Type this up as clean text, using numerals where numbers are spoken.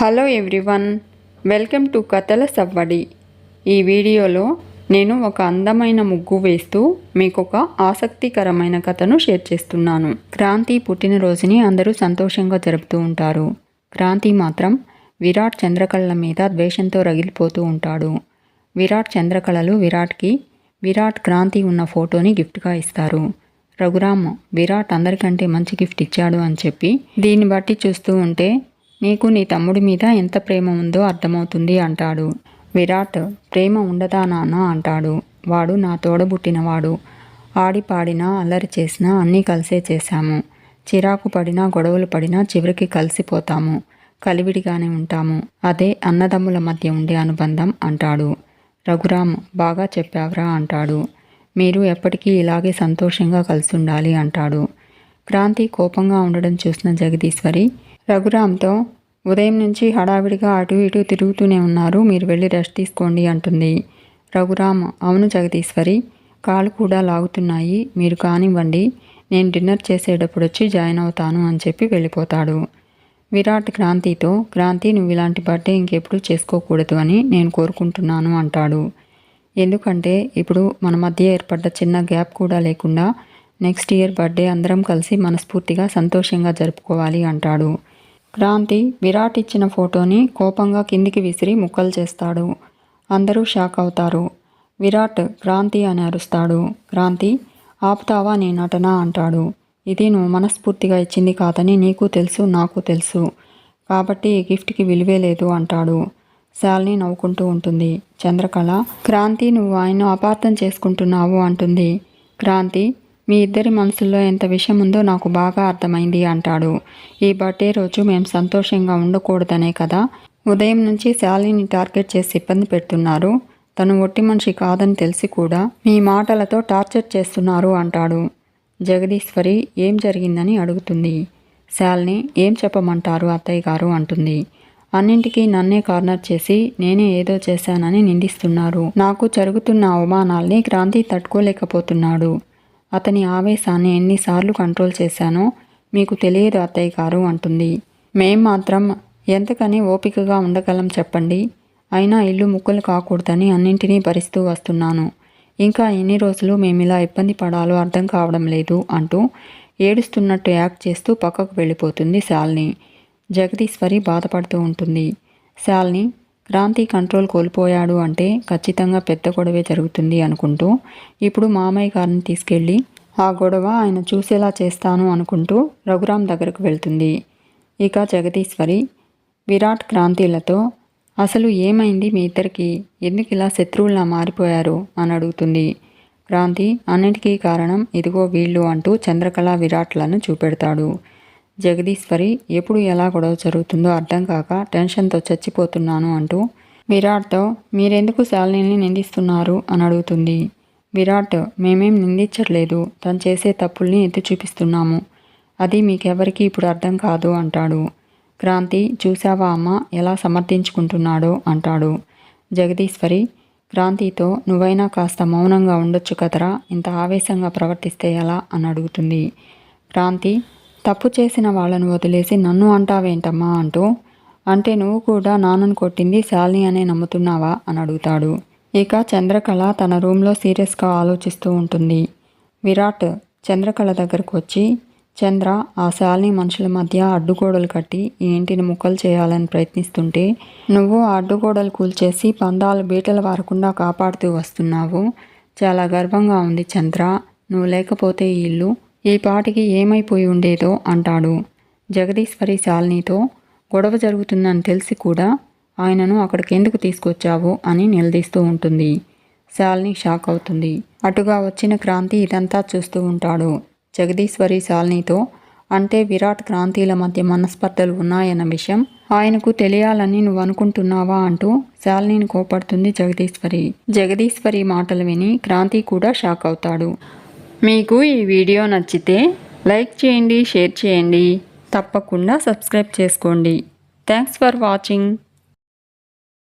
Hello everyone, welcome to కథల సవ్వడి. ఈ వీడియోలో నేను ఒక అందమైన ముగ్గు వేస్తూ మీకు ఒక ఆసక్తికరమైన కథను షేర్ చేస్తున్నాను. క్రాంతి పుట్టినరోజుని అందరూ సంతోషంగా జరుపుతూ ఉంటారు. క్రాంతి మాత్రం విరాట్ చంద్రకళల మీద ద్వేషంతో రగిలిపోతూ ఉంటాడు. విరాట్ చంద్రకళలు విరాట్ క్రాంతి ఉన్న ఫోటోని గిఫ్ట్గా ఇస్తారు. రఘురామ్ విరాట్ అందరికంటే మంచి గిఫ్ట్ ఇచ్చాడు అని చెప్పి, దీన్ని బట్టి చూస్తూ ఉంటే నీకు నీ తమ్ముడి మీద ఎంత ప్రేమ ఉందో అర్థమవుతుంది అంటాడు. విరాట్, ప్రేమ ఉండదా నాన్న అంటాడు. వాడు నా తోడబుట్టినవాడు. ఆడిపాడినా అల్లరి చేసినా అన్నీ కలిసే చేశాము. చిరాకు పడినా గొడవలు పడినా చివరికి కలిసిపోతాము. కలివిడిగానే ఉంటాము. అదే అన్నదమ్ముల మధ్య ఉండే అనుబంధం అంటాడు. రఘురామ్, బాగా చెప్పావురా అంటాడు. మీరు ఎప్పటికీ ఇలాగే సంతోషంగా కలిసి ఉండాలి అంటాడు. క్రాంతి కోపంగా ఉండడం చూసిన జగదీశ్వరి రఘురామ్తో, ఉదయం నుంచి హడావిడిగా అటు ఇటు తిరుగుతూనే ఉన్నారు, మీరు వెళ్ళి రెస్ట్ తీసుకోండి అంటుంది. రఘురామ్, అవును జగదీశ్వరి, కాళ్ళు కూడా లాగుతున్నాయి, మీరు కానివ్వండి, నేను డిన్నర్ చేసేటప్పుడు వచ్చి జాయిన్ అవుతాను అని చెప్పి వెళ్ళిపోతాడు. విరాట్ క్రాంతితో, క్రాంతి, నువ్వు ఇలాంటి బర్త్డే ఇంకెప్పుడు చేసుకోకూడదు అని నేను కోరుకుంటున్నాను అంటాడు. ఎందుకంటే ఇప్పుడు మన మధ్య ఏర్పడ్డ చిన్న గ్యాప్ కూడా లేకుండా నెక్స్ట్ ఇయర్ బర్త్డే అందరం కలిసి మనస్ఫూర్తిగా సంతోషంగా జరుపుకోవాలి అంటాడు. క్రాంతి విరాట్ ఇచ్చిన ఫోటోని కోపంగా కిందికి విసిరి ముక్కలు చేస్తాడు. అందరూ షాక్ అవుతారు. విరాట్ క్రాంతి అని అరుస్తాడు. క్రాంతి, ఆపుతావా నీ నటన అంటాడు. ఇది నువ్వు మనస్ఫూర్తిగా ఇచ్చింది కాదని నీకు తెలుసు, నాకు తెలుసు, కాబట్టి ఈ గిఫ్ట్కి విలువే లేదు అంటాడు. శాలిని నవ్వుకుంటూ ఉంటుంది. చంద్రకళ, క్రాంతి, నువ్వు ఆయన అపార్థం చేసుకుంటున్నావు అంటుంది. క్రాంతి, మీ ఇద్దరి మనసుల్లో ఎంత విషయం ఉందో నాకు బాగా అర్థమైంది అంటాడు. ఈ బర్త్డే రోజు మేము సంతోషంగా ఉండకూడదనే కదా ఉదయం నుంచి శాలిని టార్గెట్ చేసి ఇబ్బంది పెడుతున్నారు. తను ఒట్టి మనిషి కాదని తెలిసి కూడా మీ మాటలతో టార్చర్ చేస్తున్నారు అంటాడు. జగదీశ్వరి ఏం జరిగిందని అడుగుతుంది. శాలిని, ఏం చెప్పమంటారు అత్తయ్య గారు అంటుంది. అన్నింటికీ నన్నే కార్నర్ చేసి నేనే ఏదో చేశానని నిందిస్తున్నారు. నాకు జరుగుతున్న అవమానాల్ని క్రాంతి తట్టుకోలేకపోతున్నాడు. అతని ఆవేశాన్ని ఎన్నిసార్లు కంట్రోల్ చేశానో మీకు తెలియదు అత్తయ్య గారు అంటుంది. మేం మాత్రం ఎంతకని ఓపికగా ఉండగలం చెప్పండి. అయినా ఇల్లు ముక్కలు కాకూడదని అన్నింటినీ భరిస్తూ వస్తున్నాను. ఇంకా ఎన్ని రోజులు మేమిలా ఇబ్బంది పడాలో అర్థం కావడం లేదు అంటూ ఏడుస్తున్నట్టు యాక్ట్ చేస్తూ పక్కకు వెళ్ళిపోతుంది శాలిని. జగదీశ్వరి బాధపడుతూ ఉంటుంది. శాలిని, క్రాంతి కంట్రోల్ కోల్పోయాడు అంటే ఖచ్చితంగా పెద్ద గొడవే జరుగుతుంది అనుకుంటూ ఇప్పుడు మామయ్య గారిని తీసుకెళ్ళి ఆ గొడవ ఆయన చూసేలా చేస్తాను అనుకుంటూ రఘురామ్ దగ్గరకు వెళ్తుంది. ఇక జగదీశ్వరి విరాట్ క్రాంతిలతో, అసలు ఏమైంది మీ ఇద్దరికి, ఎందుకు ఇలా శత్రువుల్లా మారిపోయారు అని అడుగుతుంది. క్రాంతి, అన్నిటికీ కారణం ఇదిగో వీళ్ళు అంటూ చంద్రకళ విరాట్లను చూపెడతాడు. జగదీశ్వరి ఎప్పుడు ఎలా గొడవ జరుగుతుందో అర్థం కాక టెన్షన్తో చచ్చిపోతున్నాను అంటూ విరాట్తో, మీరెందుకు శాలినిని నిందిస్తున్నారు అని అడుగుతుంది. విరాట్, మేమేం నిందించట్లేదు, తను చేసే తప్పుల్ని ఎత్తి చూపిస్తున్నాము, అది మీకెవరికి ఇప్పుడు అర్థం కాదు అంటాడు. క్రాంతి, చూసావా అమ్మ ఎలా సమర్థించుకుంటున్నాడో అంటాడు. జగదీశ్వరి క్రాంతితో, నువ్వైనా కాస్త మౌనంగా ఉండొచ్చు కదరా, ఇంత ఆవేశంగా ప్రవర్తిస్తే ఎలా అని అడుగుతుంది. క్రాంతి, తప్పు చేసిన వాళ్ళను వదిలేసి నన్ను అంటావేంటమ్మా అంటూ, అంటే నువ్వు కూడా నాన్నను కొట్టింది శాలిని అనే నమ్ముతున్నావా అని అడుగుతాడు. ఇక చంద్రకళ తన రూమ్లో సీరియస్గా ఆలోచిస్తూ ఉంటుంది. విరాట్ చంద్రకళ దగ్గరకు వచ్చి, చంద్ర, ఆ శాలిని మనుషుల మధ్య అడ్డుగోడలు కట్టి ఈ ఇంటిని ముక్కలు చేయాలని ప్రయత్నిస్తుంటే నువ్వు ఆ అడ్డుగోడలు కూల్చేసి పందాలు బీటలు వారకుండా కాపాడుతూ వస్తున్నావు. చాలా గర్వంగా ఉంది చంద్ర, నువ్వు లేకపోతే ఈ ఇల్లు ఈ పాటికి ఏమైపోయి ఉండేదో అంటాడు. జగదీశ్వరి శాలినితో, గొడవ జరుగుతుందని తెలిసి కూడా ఆయనను అక్కడికి ఎందుకు తీసుకొచ్చావు అని నిలదీస్తూ ఉంటుంది. శాలిని షాక్ అవుతుంది. అటుగా వచ్చిన క్రాంతి ఇదంతా చూస్తూ ఉంటాడు. జగదీశ్వరి శాలినితో, అంటే విరాట్ క్రాంతిల మధ్య మనస్పర్ధలు ఉన్నాయన్న విషయం ఆయనకు తెలియాలని నువ్వు అనుకుంటున్నావా అంటూ శాలినిని కోపడుతుంది జగదీశ్వరి. జగదీశ్వరి మాటలు విని క్రాంతి కూడా షాక్ అవుతాడు. మీకు ఈ వీడియో నచ్చితే లైక్ చేయండి, షేర్ చేయండి, తప్పకుండా సబ్స్క్రైబ్ చేసుకోండి. Thanks for watching.